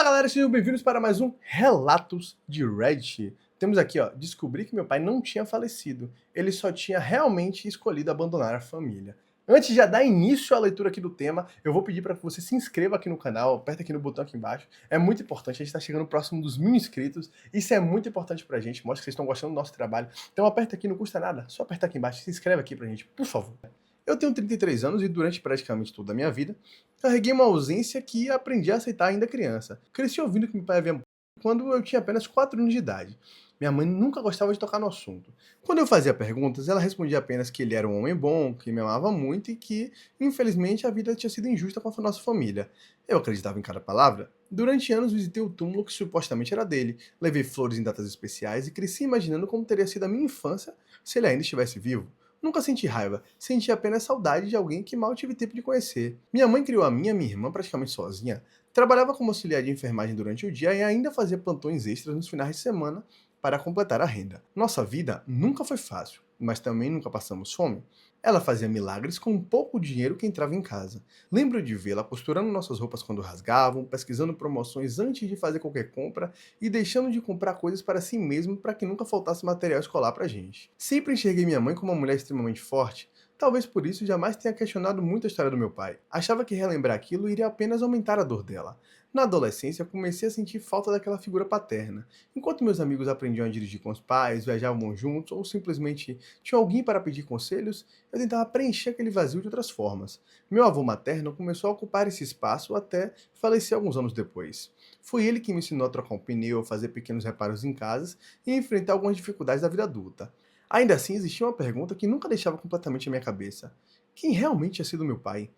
Galera, sejam bem-vindos para mais um Relatos de Reddit. Temos aqui, ó, descobri que meu pai não tinha falecido, ele só tinha realmente escolhido abandonar a família. Antes de já dar início à leitura aqui do tema, eu vou pedir para que você se inscreva aqui no canal, aperta aqui no botão aqui embaixo. É muito importante, a gente está chegando próximo dos 1000 inscritos, isso é muito importante pra gente, mostra que vocês estão gostando do nosso trabalho. Então aperta aqui, não custa nada, só apertar aqui embaixo, se inscreve aqui pra gente, por favor. Eu tenho 33 anos e durante praticamente toda a minha vida, carreguei uma ausência que aprendi a aceitar ainda criança. Cresci ouvindo que meu pai havia quando eu tinha apenas 4 anos de idade. Minha mãe nunca gostava de tocar no assunto. Quando eu fazia perguntas, ela respondia apenas que ele era um homem bom, que me amava muito e que, infelizmente, a vida tinha sido injusta com a nossa família. Eu acreditava em cada palavra. Durante anos visitei o túmulo que supostamente era dele, levei flores em datas especiais e cresci imaginando como teria sido a minha infância se ele ainda estivesse vivo. Nunca senti raiva, senti apenas saudade de alguém que mal tive tempo de conhecer. Minha mãe criou a minha irmã praticamente sozinha, trabalhava como auxiliar de enfermagem durante o dia e ainda fazia plantões extras nos finais de semana para completar a renda. Nossa vida nunca foi fácil, mas também nunca passamos fome. Ela fazia milagres com um pouco dinheiro que entrava em casa. Lembro de vê-la costurando nossas roupas quando rasgavam, pesquisando promoções antes de fazer qualquer compra e deixando de comprar coisas para si mesmo para que nunca faltasse material escolar pra gente. Sempre enxerguei minha mãe como uma mulher extremamente forte, talvez por isso jamais tenha questionado muito a história do meu pai. Achava que relembrar aquilo iria apenas aumentar a dor dela. Na adolescência, comecei a sentir falta daquela figura paterna. Enquanto meus amigos aprendiam a dirigir com os pais, viajavam juntos ou simplesmente tinham alguém para pedir conselhos, eu tentava preencher aquele vazio de outras formas. Meu avô materno começou a ocupar esse espaço até falecer alguns anos depois. Foi ele que me ensinou a trocar um pneu, a fazer pequenos reparos em casas e enfrentar algumas dificuldades da vida adulta. Ainda assim, existia uma pergunta que nunca deixava completamente a minha cabeça. Quem realmente tinha sido meu pai?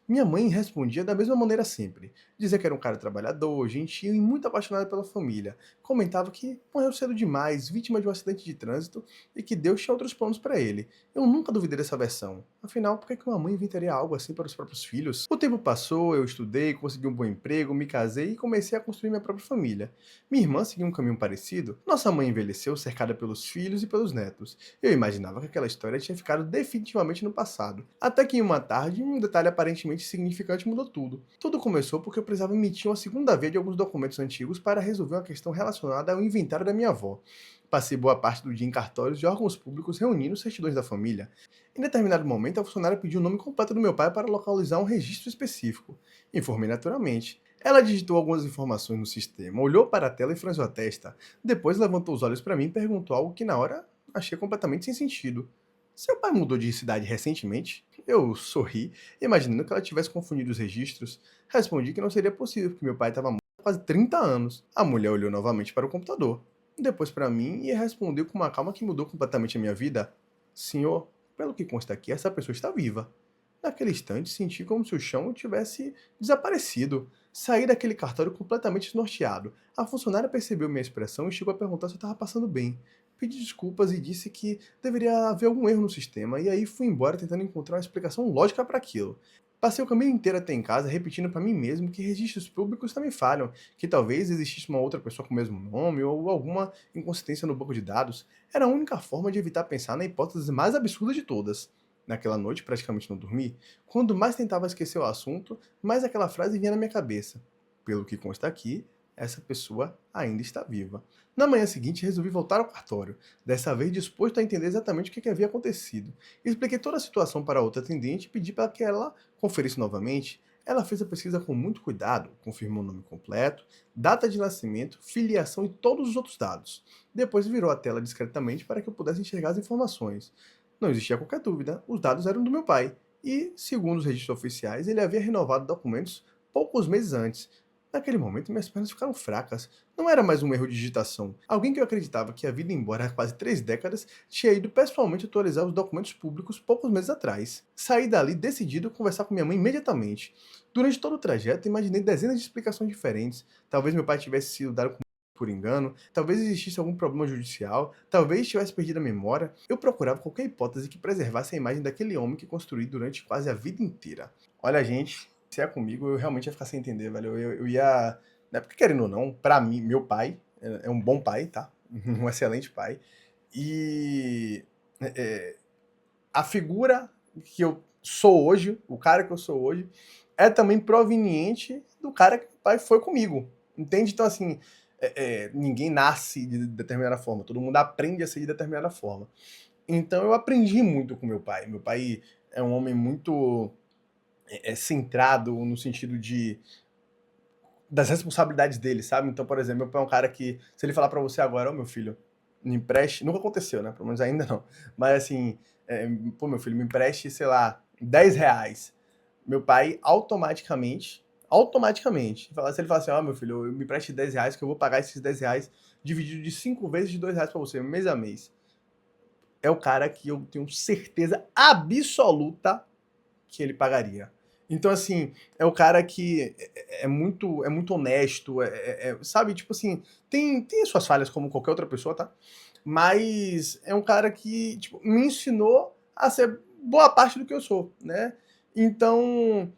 Minha mãe respondia da mesma maneira sempre. Dizia que era um cara trabalhador, gentil e muito apaixonado pela família. Comentava que morreu cedo demais, vítima de um acidente de trânsito, e que Deus tinha outros planos para ele. Eu nunca duvidei dessa versão. Afinal, por que uma mãe inventaria algo assim para os próprios filhos? O tempo passou, eu estudei, consegui um bom emprego, me casei e comecei a construir minha própria família. Minha irmã seguiu um caminho parecido. Nossa mãe envelheceu cercada pelos filhos e pelos netos. Eu imaginava que aquela história tinha ficado definitivamente no passado. Até que em uma tarde, um detalhe aparentemente significante mudou tudo. Tudo começou porque eu precisava emitir uma segunda via de alguns documentos antigos para resolver uma questão relacionada ao inventário da minha avó. Passei boa parte do dia em cartórios de órgãos públicos reunindo certidões da família. Em determinado momento, a funcionária pediu o nome completo do meu pai para localizar um registro específico. Informei naturalmente. Ela digitou algumas informações no sistema, olhou para a tela e franziu a testa. Depois levantou os olhos para mim e perguntou algo que na hora achei completamente sem sentido. Seu pai mudou de cidade recentemente? Eu sorri, imaginando que ela tivesse confundido os registros. Respondi que não seria possível, porque meu pai estava morto há quase 30 anos. A mulher olhou novamente para o computador, depois para mim e respondeu com uma calma que mudou completamente a minha vida. Senhor, pelo que consta aqui, essa pessoa está viva. Naquele instante, senti como se o chão tivesse desaparecido. Saí daquele cartório completamente desnorteado. A funcionária percebeu minha expressão e chegou a perguntar se eu estava passando bem. Pedi desculpas e disse que deveria haver algum erro no sistema, e aí fui embora tentando encontrar uma explicação lógica para aquilo. Passei o caminho inteiro até em casa repetindo para mim mesmo que registros públicos também falham, que talvez existisse uma outra pessoa com o mesmo nome ou alguma inconsistência no banco de dados. Era a única forma de evitar pensar na hipótese mais absurda de todas. Naquela noite praticamente não dormi. Quando mais tentava esquecer o assunto, mais aquela frase vinha na minha cabeça. Pelo que consta aqui, essa pessoa ainda está viva. Na manhã seguinte, resolvi voltar ao cartório, dessa vez disposto a entender exatamente o que havia acontecido. Expliquei toda a situação para a outra atendente e pedi para que ela conferisse novamente. Ela fez a pesquisa com muito cuidado, confirmou o nome completo, data de nascimento, filiação e todos os outros dados. Depois virou a tela discretamente para que eu pudesse enxergar as informações. Não existia qualquer dúvida, os dados eram do meu pai, e, segundo os registros oficiais, ele havia renovado documentos poucos meses antes. Naquele momento, minhas pernas ficaram fracas. Não era mais um erro de digitação. Alguém que eu acreditava que havia ido embora há quase 3 décadas tinha ido pessoalmente atualizar os documentos públicos poucos meses atrás. Saí dali decidido a conversar com minha mãe imediatamente. Durante todo o trajeto, imaginei dezenas de explicações diferentes. Talvez meu pai tivesse sido dado por engano, talvez existisse algum problema judicial, talvez tivesse perdido a memória. Eu procurava qualquer hipótese que preservasse a imagem daquele homem que construí durante quase a vida inteira. Olha, gente, se é comigo, eu realmente ia ficar sem entender, velho. Eu ia. Né, porque querendo ou não, pra mim, meu pai é um bom pai, tá? Um excelente pai. E a figura que eu sou hoje, o cara que eu sou hoje, é também proveniente do cara que o pai foi comigo. entende? Então, assim, ninguém nasce de determinada forma, todo mundo aprende a ser de determinada forma. Então eu aprendi muito com meu pai. Meu pai é um homem muito centrado no sentido das responsabilidades dele, sabe? Então, por exemplo, meu pai é um cara que, se ele falar pra você agora, ô meu filho, me empreste, nunca aconteceu, né? Pelo menos ainda não. Mas assim, pô, meu filho, me empreste, sei lá, R$ 10. Meu pai automaticamente, se ele falar assim, ó, meu filho, me empreste R$ 10 que eu vou pagar esses R$ 10 dividido de 5 vezes de R$ 2 pra você, mês a mês. É o cara que eu tenho certeza absoluta que ele pagaria. Então, assim, é o cara que é muito honesto, sabe? Tipo assim, tem as suas falhas como qualquer outra pessoa, tá? Mas é um cara que, tipo, me ensinou a ser boa parte do que eu sou, né? Então,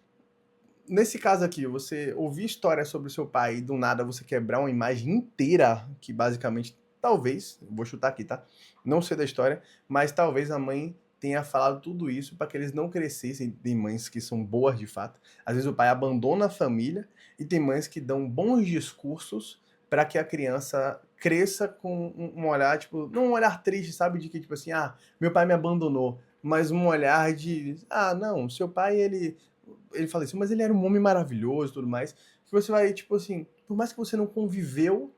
nesse caso aqui, você ouvir história sobre o seu pai e do nada você quebrar uma imagem inteira, que basicamente, talvez, vou chutar aqui, tá? Não sei da história, mas talvez a mãe tenha falado tudo isso para que eles não crescessem. Tem mães que são boas de fato. Às vezes o pai abandona a família e tem mães que dão bons discursos para que a criança cresça com um olhar, tipo, não um olhar triste, sabe? De que, tipo assim, ah, meu pai me abandonou, mas um olhar de, ah, não, seu pai, ele faleceu, mas ele era um homem maravilhoso e tudo mais. Que você vai, tipo assim, por mais que você não conviveu,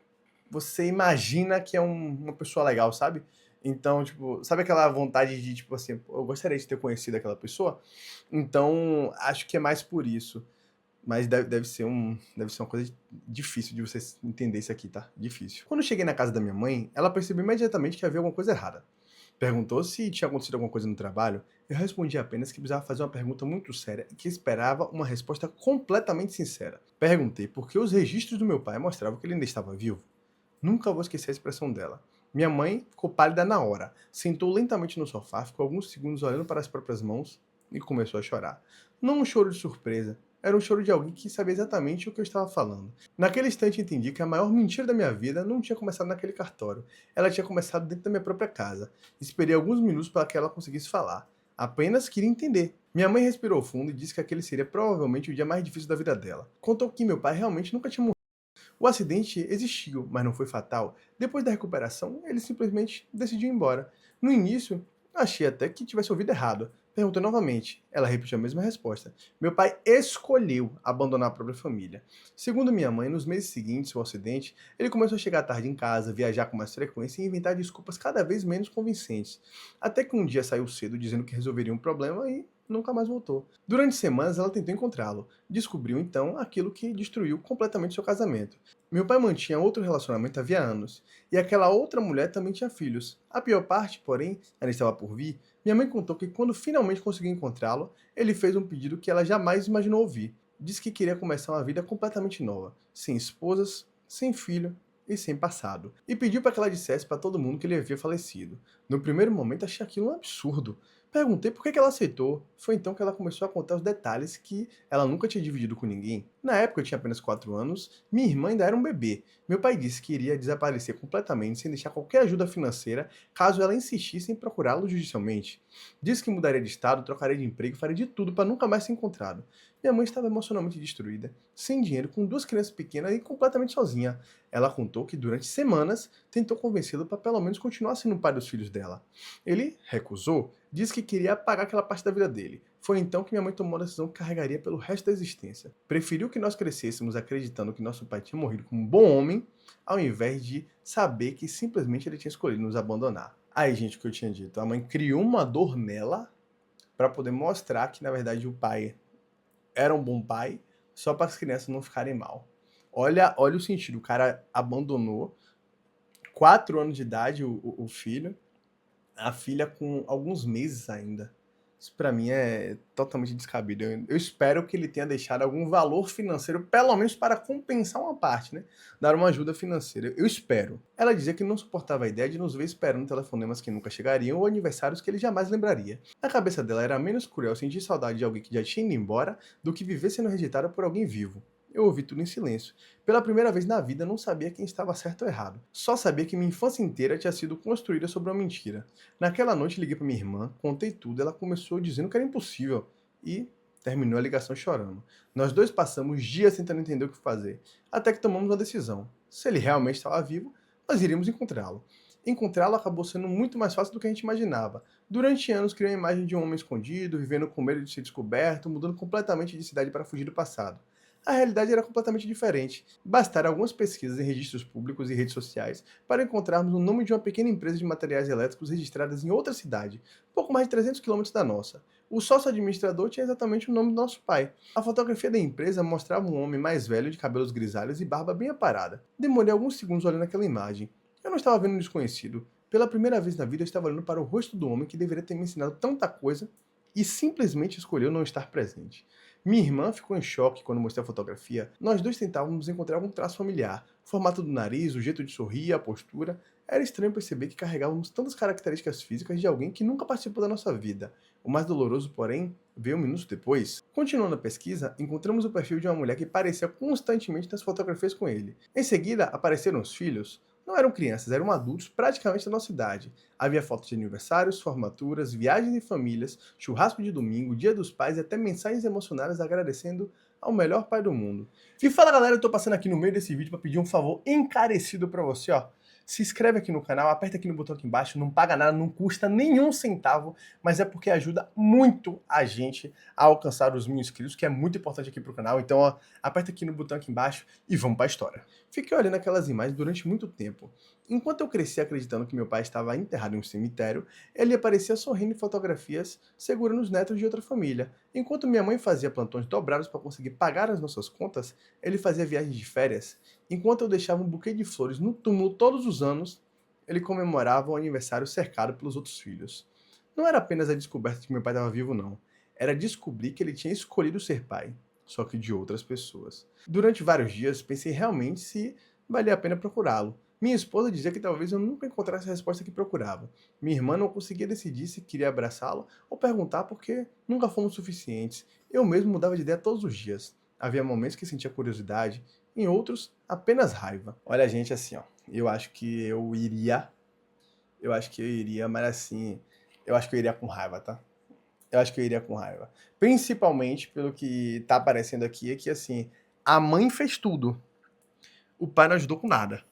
você imagina que é uma pessoa legal, sabe? Então, tipo, sabe aquela vontade de, tipo assim, "Pô, eu gostaria de ter conhecido aquela pessoa?" Então, acho que é mais por isso. Mas deve ser uma coisa difícil de você entender isso aqui, tá? Difícil. Quando eu cheguei na casa da minha mãe, ela percebeu imediatamente que havia alguma coisa errada. Perguntou se tinha acontecido alguma coisa no trabalho. Eu respondi apenas que precisava fazer uma pergunta muito séria e que esperava uma resposta completamente sincera. Perguntei por que os registros do meu pai mostravam que ele ainda estava vivo. Nunca vou esquecer a expressão dela. Minha mãe ficou pálida na hora, sentou lentamente no sofá, ficou alguns segundos olhando para as próprias mãos e começou a chorar. Não um choro de surpresa, era um choro de alguém que sabia exatamente o que eu estava falando. Naquele instante entendi que a maior mentira da minha vida não tinha começado naquele cartório. Ela tinha começado dentro da minha própria casa. Esperei alguns minutos para que ela conseguisse falar. Apenas queria entender. Minha mãe respirou fundo e disse que aquele seria provavelmente o dia mais difícil da vida dela. Contou que meu pai realmente nunca tinha morrido. O acidente existiu, mas não foi fatal. Depois da recuperação, ele simplesmente decidiu ir embora. No início, achei até que tivesse ouvido errado. Perguntou novamente. Ela repetiu a mesma resposta. Meu pai escolheu abandonar a própria família. Segundo minha mãe, nos meses seguintes ao acidente, ele começou a chegar tarde em casa, viajar com mais frequência e inventar desculpas cada vez menos convincentes. Até que um dia saiu cedo dizendo que resolveria um problema e nunca mais voltou. Durante semanas ela tentou encontrá-lo. Descobriu então aquilo que destruiu completamente seu casamento. Meu pai mantinha outro relacionamento havia anos, e aquela outra mulher também tinha filhos. A pior parte, porém, ainda estava por vir. Minha mãe contou que quando finalmente conseguiu encontrá-lo, ele fez um pedido que ela jamais imaginou ouvir. Disse que queria começar uma vida completamente nova, sem esposas, sem filho e sem passado. E pediu para que ela dissesse para todo mundo que ele havia falecido. No primeiro momento achei aquilo um absurdo. Perguntei por que ela aceitou. Foi então que ela começou a contar os detalhes que ela nunca tinha dividido com ninguém. Na época eu tinha apenas 4 anos, minha irmã ainda era um bebê. Meu pai disse que iria desaparecer completamente sem deixar qualquer ajuda financeira caso ela insistisse em procurá-lo judicialmente. Disse que mudaria de estado, trocaria de emprego, faria de tudo para nunca mais ser encontrado. Minha mãe estava emocionalmente destruída, sem dinheiro, com 2 crianças pequenas e completamente sozinha. Ela contou que durante semanas tentou convencê-lo para pelo menos continuar sendo o pai dos filhos dela. Ele recusou, disse que queria apagar aquela parte da vida dele. Foi então que minha mãe tomou a decisão que carregaria pelo resto da existência. Preferiu que nós crescêssemos acreditando que nosso pai tinha morrido como um bom homem, ao invés de saber que simplesmente ele tinha escolhido nos abandonar. Aí, gente, o que eu tinha dito, a mãe criou uma dor nela para poder mostrar que, na verdade, o pai era um bom pai, só para as crianças não ficarem mal. Olha o sentido, o cara abandonou, 4 anos de idade, o filho, a filha com alguns meses ainda. Isso pra mim é totalmente descabido. Eu espero que ele tenha deixado algum valor financeiro, pelo menos para compensar uma parte, né? Dar uma ajuda financeira. Eu espero. Ela dizia que não suportava a ideia de nos ver esperando telefonemas que nunca chegariam ou aniversários que ele jamais lembraria. Na cabeça dela era menos cruel sentir saudade de alguém que já tinha ido embora do que viver sendo rejeitada por alguém vivo. Eu ouvi tudo em silêncio. Pela primeira vez na vida, não sabia quem estava certo ou errado. Só sabia que minha infância inteira tinha sido construída sobre uma mentira. Naquela noite liguei para minha irmã, contei tudo, ela começou dizendo que era impossível. E Terminou a ligação chorando. Nós dois passamos dias tentando entender o que fazer, até que tomamos uma decisão. Se ele realmente estava vivo, nós iríamos encontrá-lo. Encontrá-lo acabou sendo muito mais fácil do que a gente imaginava. Durante anos criou a imagem de um homem escondido, vivendo com medo de ser descoberto, mudando completamente de cidade para fugir do passado. A realidade era completamente diferente. Bastaram algumas pesquisas em registros públicos e redes sociais para encontrarmos o nome de uma pequena empresa de materiais elétricos registrada em outra cidade, pouco mais de 300 quilômetros da nossa. O sócio administrador tinha exatamente o nome do nosso pai. A fotografia da empresa mostrava um homem mais velho de cabelos grisalhos e barba bem aparada. Demorei alguns segundos olhando aquela imagem. Eu não estava vendo um desconhecido. Pela primeira vez na vida eu estava olhando para o rosto do homem que deveria ter me ensinado tanta coisa e simplesmente escolheu não estar presente. Minha irmã ficou em choque quando mostrei a fotografia. Nós dois tentávamos encontrar algum traço familiar. O formato do nariz, o jeito de sorrir, a postura. Era estranho perceber que carregávamos tantas características físicas de alguém que nunca participou da nossa vida. O mais doloroso, porém, veio minutos depois. Continuando a pesquisa, encontramos o perfil de uma mulher que parecia constantemente nas fotografias com ele. Em seguida, apareceram os filhos. Não eram crianças, eram adultos praticamente da nossa idade. Havia fotos de aniversários, formaturas, viagens em famílias, churrasco de domingo, dia dos pais e até mensagens emocionadas agradecendo ao melhor pai do mundo. E fala galera, eu tô passando aqui no meio desse vídeo para pedir um favor encarecido para você, ó. Se inscreve aqui no canal, aperta aqui no botão aqui embaixo, não paga nada, não custa nenhum centavo, mas é porque ajuda muito a gente a alcançar os 1000 inscritos, que é muito importante aqui pro canal. Então, ó, aperta aqui no botão aqui embaixo e vamos pra história. Fiquei olhando aquelas imagens durante muito tempo. Enquanto eu cresci acreditando que meu pai estava enterrado em um cemitério, ele aparecia sorrindo em fotografias, segurando os netos de outra família. Enquanto minha mãe fazia plantões dobrados para conseguir pagar as nossas contas, ele fazia viagens de férias. Enquanto eu deixava um buquê de flores no túmulo todos os anos, ele comemorava o aniversário cercado pelos outros filhos. Não era apenas a descoberta de que meu pai estava vivo, não. Era descobrir que ele tinha escolhido ser pai, só que de outras pessoas. Durante vários dias, pensei realmente se valia a pena procurá-lo. Minha esposa dizia que talvez eu nunca encontrasse a resposta que procurava. Minha irmã não conseguia decidir se queria abraçá-lo ou perguntar porque nunca fomos suficientes. Eu mesmo mudava de ideia todos os dias. Havia momentos que sentia curiosidade, em outros, apenas raiva. Olha, gente, assim, ó. Eu acho que eu iria. Mas assim. Eu acho que eu iria com raiva, tá? Eu acho que eu iria com raiva. Principalmente pelo que tá aparecendo aqui, é que assim, a mãe fez tudo. O pai não ajudou com nada.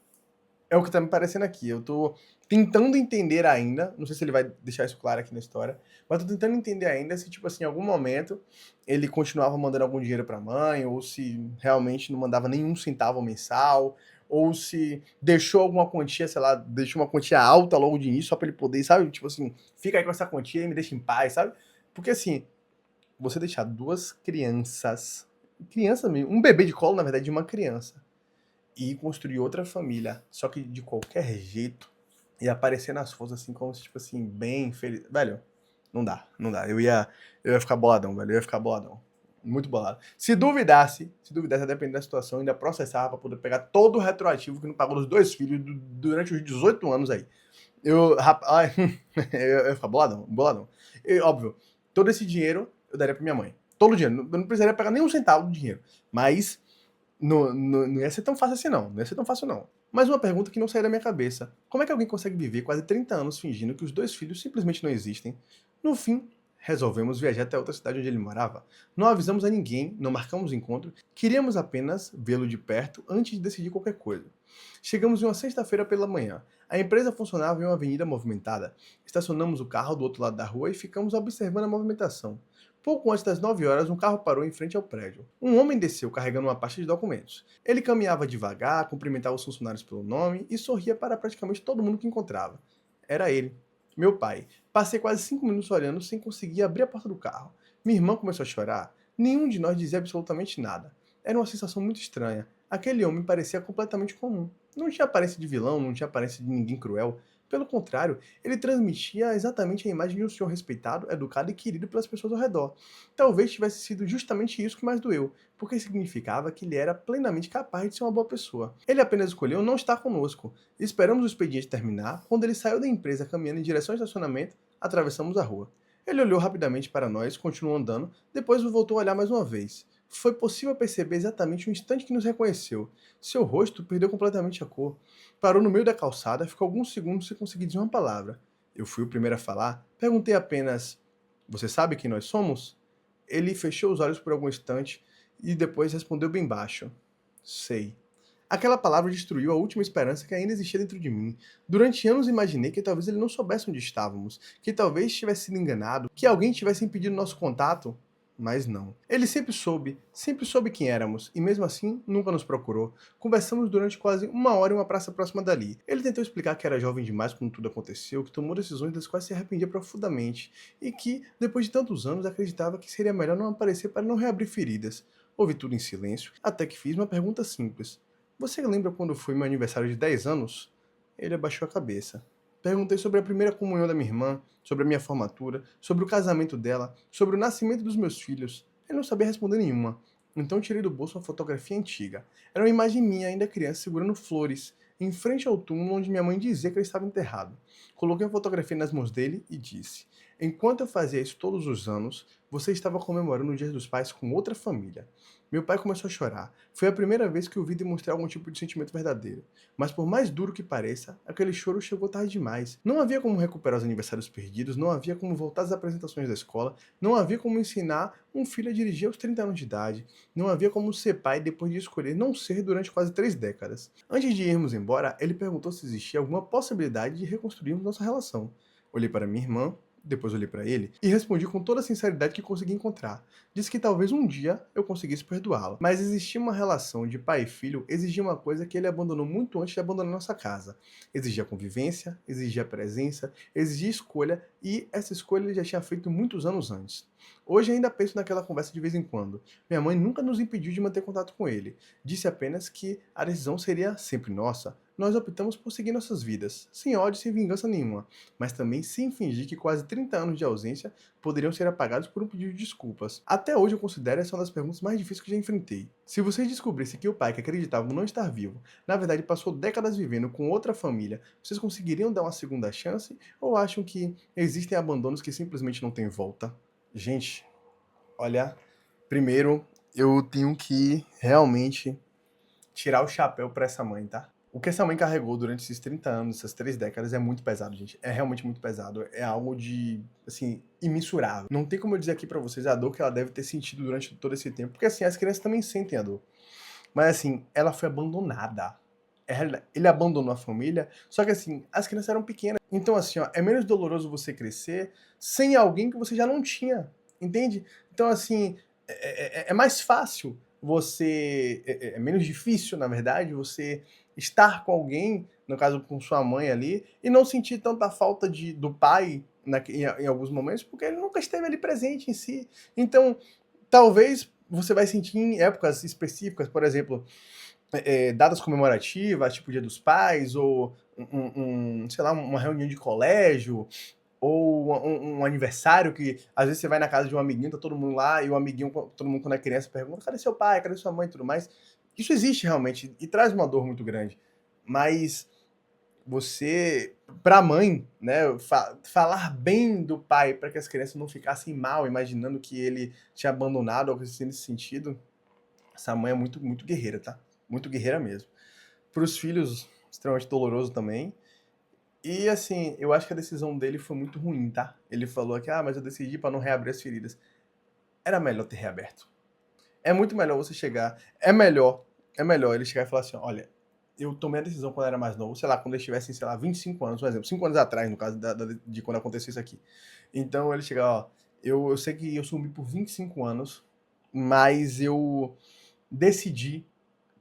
É o que tá me parecendo aqui. Eu tô tentando entender ainda, não sei se ele vai deixar isso claro aqui na história, mas tô tentando entender ainda se, tipo assim, em algum momento ele continuava mandando algum dinheiro pra mãe, ou se realmente não mandava nenhum centavo mensal, ou se deixou alguma quantia, sei lá, deixou uma quantia alta logo de início, só pra ele poder, sabe? Tipo assim, fica aí com essa quantia e me deixa em paz, sabe? Porque assim, você deixar duas crianças mesmo, um bebê de colo, na verdade, de uma criança, e construir outra família, só que de qualquer jeito, e aparecer nas fotos assim, como se, tipo assim, bem feliz. Velho, não dá, não dá. Eu ia ficar boladão, velho, eu ia ficar boladão. Muito bolado. Se duvidasse, a depender da situação, ainda processava pra poder pegar todo o retroativo que não pagou dos dois filhos durante os 18 anos aí. Rapaz, eu ia ficar boladão, boladão. E, óbvio, todo esse dinheiro eu daria pra minha mãe. Todo o dinheiro. Eu não precisaria pegar nenhum centavo do dinheiro. Mas não ia ser tão fácil assim, não. Não ia ser tão fácil, não. Mas uma pergunta que não sai da minha cabeça. Como é que alguém consegue viver quase 30 anos fingindo que os dois filhos simplesmente não existem? No fim, resolvemos viajar até outra cidade onde ele morava. Não avisamos a ninguém, não marcamos encontro, queríamos apenas vê-lo de perto antes de decidir qualquer coisa. Chegamos em uma sexta-feira pela manhã. A empresa funcionava em uma avenida movimentada. Estacionamos o carro do outro lado da rua e ficamos observando a movimentação. Pouco antes das 9 horas, um carro parou em frente ao prédio. Um homem desceu carregando uma pasta de documentos. Ele caminhava devagar, cumprimentava os funcionários pelo nome e sorria para praticamente todo mundo que encontrava. Era ele, meu pai. Passei quase 5 minutos olhando sem conseguir abrir a porta do carro. Minha irmã começou a chorar. Nenhum de nós dizia absolutamente nada. Era uma sensação muito estranha. Aquele homem parecia completamente comum. Não tinha aparência de vilão, não tinha aparência de ninguém cruel. Pelo contrário, ele transmitia exatamente a imagem de um senhor respeitado, educado e querido pelas pessoas ao redor. Talvez tivesse sido justamente isso que mais doeu, porque significava que ele era plenamente capaz de ser uma boa pessoa. Ele apenas escolheu não estar conosco. Esperamos o expediente terminar. Quando ele saiu da empresa caminhando em direção ao estacionamento, atravessamos a rua. Ele olhou rapidamente para nós, continuou andando, depois voltou a olhar mais uma vez. Foi possível perceber exatamente o instante que nos reconheceu. Seu rosto perdeu completamente a cor. Parou no meio da calçada, ficou alguns segundos sem conseguir dizer uma palavra. Eu fui o primeiro a falar. Perguntei apenas: "Você sabe quem nós somos?" Ele fechou os olhos por algum instante e depois respondeu bem baixo: sei. Aquela palavra destruiu a última esperança que ainda existia dentro de mim. Durante anos imaginei que talvez ele não soubesse onde estávamos, que talvez tivesse sido enganado, que alguém tivesse impedido nosso contato. Mas não. Ele sempre soube quem éramos, e mesmo assim nunca nos procurou. Conversamos durante quase uma hora em uma praça próxima dali. Ele tentou explicar que era jovem demais quando tudo aconteceu, que tomou decisões das quais se arrependia profundamente, e que, depois de tantos anos, acreditava que seria melhor não aparecer para não reabrir feridas. Ouvi tudo em silêncio, até que fiz uma pergunta simples. Você lembra quando foi meu aniversário de 10 anos? Ele abaixou a cabeça. Perguntei sobre a primeira comunhão da minha irmã, sobre a minha formatura, sobre o casamento dela, sobre o nascimento dos meus filhos. Ele não sabia responder nenhuma. Então tirei do bolso uma fotografia antiga. Era uma imagem minha, ainda criança, segurando flores, em frente ao túmulo onde minha mãe dizia que ele estava enterrado. Coloquei a fotografia nas mãos dele e disse: enquanto eu fazia isso todos os anos, você estava comemorando o Dia dos Pais com outra família. Meu pai começou a chorar. Foi a primeira vez que o vi demonstrar algum tipo de sentimento verdadeiro. Mas por mais duro que pareça, aquele choro chegou tarde demais. Não havia como recuperar os aniversários perdidos, não havia como voltar às apresentações da escola, não havia como ensinar um filho a dirigir aos 30 anos de idade, não havia como ser pai depois de escolher não ser durante quase 3 décadas. Antes de irmos embora, ele perguntou se existia alguma possibilidade de reconstruirmos nossa relação. Olhei para minha irmã, depois olhei para ele e respondi com toda a sinceridade que consegui encontrar. Disse que talvez um dia eu conseguisse perdoá-lo. Mas existia uma relação de pai e filho, exigia uma coisa que ele abandonou muito antes de abandonar nossa casa. Exigia convivência, exigia presença, exigia escolha, e essa escolha ele já tinha feito muitos anos antes. Hoje ainda penso naquela conversa de vez em quando. Minha mãe nunca nos impediu de manter contato com ele. Disse apenas que a decisão seria sempre nossa. Nós optamos por seguir nossas vidas, sem ódio e sem vingança nenhuma, mas também sem fingir que quase 30 anos de ausência poderiam ser apagados por um pedido de desculpas. Até hoje eu considero essa uma das perguntas mais difíceis que já enfrentei. Se vocês descobrissem que o pai que acreditavam não estar vivo, na verdade passou décadas vivendo com outra família, vocês conseguiriam dar uma segunda chance? Ou acham que existem abandonos que simplesmente não têm volta? Gente, olha, primeiro eu tenho que realmente tirar o chapéu pra essa mãe, tá? O que essa mãe carregou durante esses 30 anos, essas 3 décadas, é muito pesado, gente. É realmente muito pesado. É algo de, assim, imensurável. Não tem como eu dizer aqui pra vocês a dor que ela deve ter sentido durante todo esse tempo. Porque, assim, as crianças também sentem a dor. Mas, assim, ela foi abandonada. Ele abandonou a família, só que, assim, as crianças eram pequenas. Então, assim, ó, é menos doloroso você crescer sem alguém que você já não tinha, entende? Então, assim, é mais fácil você... É menos difícil, na verdade, você estar com alguém, no caso com sua mãe ali, e não sentir tanta falta do pai em alguns momentos, porque ele nunca esteve ali presente em si. Então, talvez você vai sentir em épocas específicas, por exemplo, datas comemorativas, tipo Dia dos Pais, ou sei lá, uma reunião de colégio, ou um aniversário que às vezes você vai na casa de um amiguinho, tá todo mundo lá, e o amiguinho, todo mundo quando é criança, pergunta: cadê seu pai, cadê sua mãe e tudo mais. Isso existe realmente e traz uma dor muito grande. Mas você, pra mãe, né, falar bem do pai para que as crianças não ficassem mal, imaginando que ele tinha abandonado, algo assim nesse sentido, essa mãe é muito, muito guerreira, tá? Muito guerreira mesmo. Para os filhos, extremamente doloroso também. E assim, eu acho que a decisão dele foi muito ruim, tá? Ele falou que, mas eu decidi para não reabrir as feridas. Era melhor ter reaberto. É muito melhor você chegar. É melhor ele chegar e falar assim: olha, eu tomei a decisão quando eu era mais novo, sei lá, quando eles tivessem, sei lá, 25 anos, por exemplo, 5 anos atrás, no caso de quando aconteceu isso aqui. Então ele chegar, ó, eu sei que eu sumi por 25 anos, mas eu decidi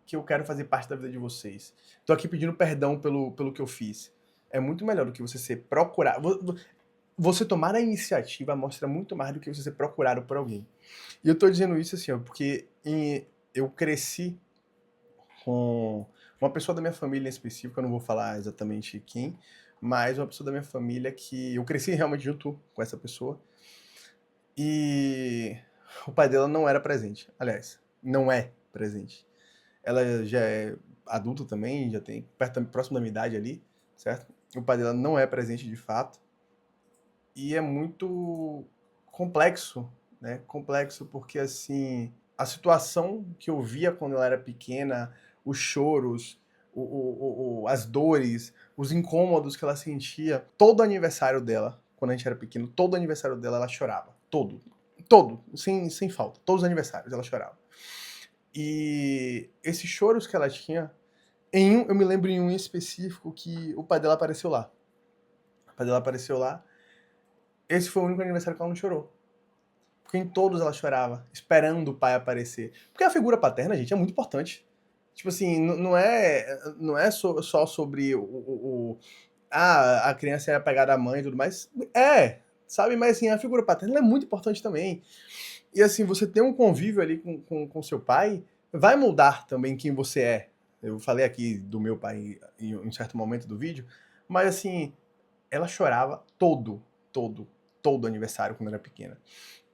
que eu quero fazer parte da vida de vocês. Tô aqui pedindo perdão pelo que eu fiz. É muito melhor do que você ser procurado. Você tomar a iniciativa mostra muito mais do que você ser procurado por alguém. E eu tô dizendo isso assim, ó, porque eu cresci com uma pessoa da minha família em específico, eu não vou falar exatamente quem, mas uma pessoa da minha família que eu cresci realmente junto com essa pessoa. E o pai dela não era presente. Aliás, não é presente. Ela já é adulta também, já tem próximo da minha idade ali, certo? O pai dela não é presente de fato. E é muito complexo, né? Complexo porque, assim, a situação que eu via quando ela era pequena, os choros, as dores, os incômodos que ela sentia, todo aniversário dela, quando a gente era pequeno, todo aniversário dela ela chorava. Todo. Todo, sem falta. Todos os aniversários ela chorava. E esses choros que ela tinha, eu me lembro em um específico que o pai dela apareceu lá. O pai dela apareceu lá. Esse foi o único aniversário que ela não chorou. Porque em todos ela chorava, esperando o pai aparecer. Porque a figura paterna, gente, é muito importante. Tipo assim, não é só sobre a criança é apegada à mãe e tudo mais. Sabe? Mas assim, a figura paterna é muito importante também. E assim, você ter um convívio ali com seu pai vai mudar também quem você é. Eu falei aqui do meu pai em um certo momento do vídeo, mas assim, ela chorava todo, todo aniversário quando era pequena.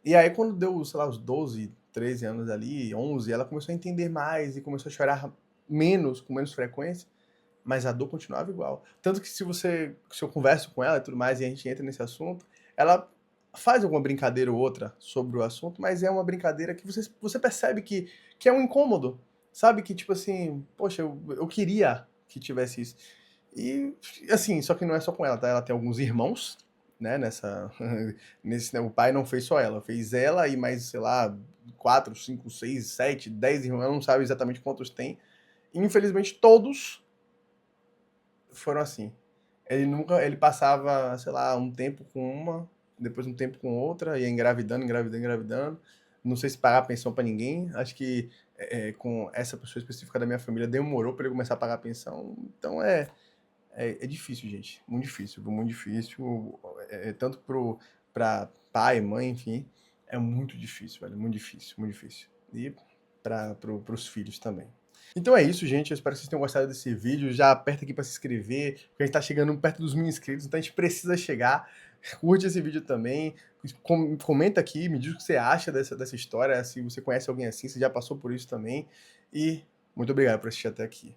E aí quando deu, sei lá, os 12, 13 anos ali, 11, ela começou a entender mais e começou a chorar menos, com menos frequência, mas a dor continuava igual. Tanto que se eu converso com ela e tudo mais e a gente entra nesse assunto, ela faz alguma brincadeira ou outra sobre o assunto, mas é uma brincadeira que você percebe que é um incômodo, sabe? Que tipo assim, poxa, eu queria que tivesse isso. E assim, só que não é só com ela, tá? Ela tem alguns irmãos, né, né, o pai não fez só ela, fez ela e mais, sei lá, 4, 5, 6, 7, 10 irmãos, ela não sabe exatamente quantos tem. E, infelizmente, todos foram assim. Ele passava, sei lá, um tempo com uma, depois um tempo com outra, ia engravidando, engravidando, engravidando. Não sei se pagar pensão pra ninguém. Acho que com essa pessoa específica da minha família demorou pra ele começar a pagar pensão. Então é difícil, gente. Muito difícil, viu? Muito difícil. Tanto pra pai, mãe, enfim. É muito difícil, velho. Muito difícil, muito difícil. E pros filhos também. Então é isso, gente. Eu espero que vocês tenham gostado desse vídeo. Já aperta aqui para se inscrever, porque a gente tá chegando perto dos 1000 inscritos, então a gente precisa chegar. Curte esse vídeo também. Comenta aqui, me diz o que você acha dessa história, se você conhece alguém assim, se já passou por isso também. E muito obrigado por assistir até aqui.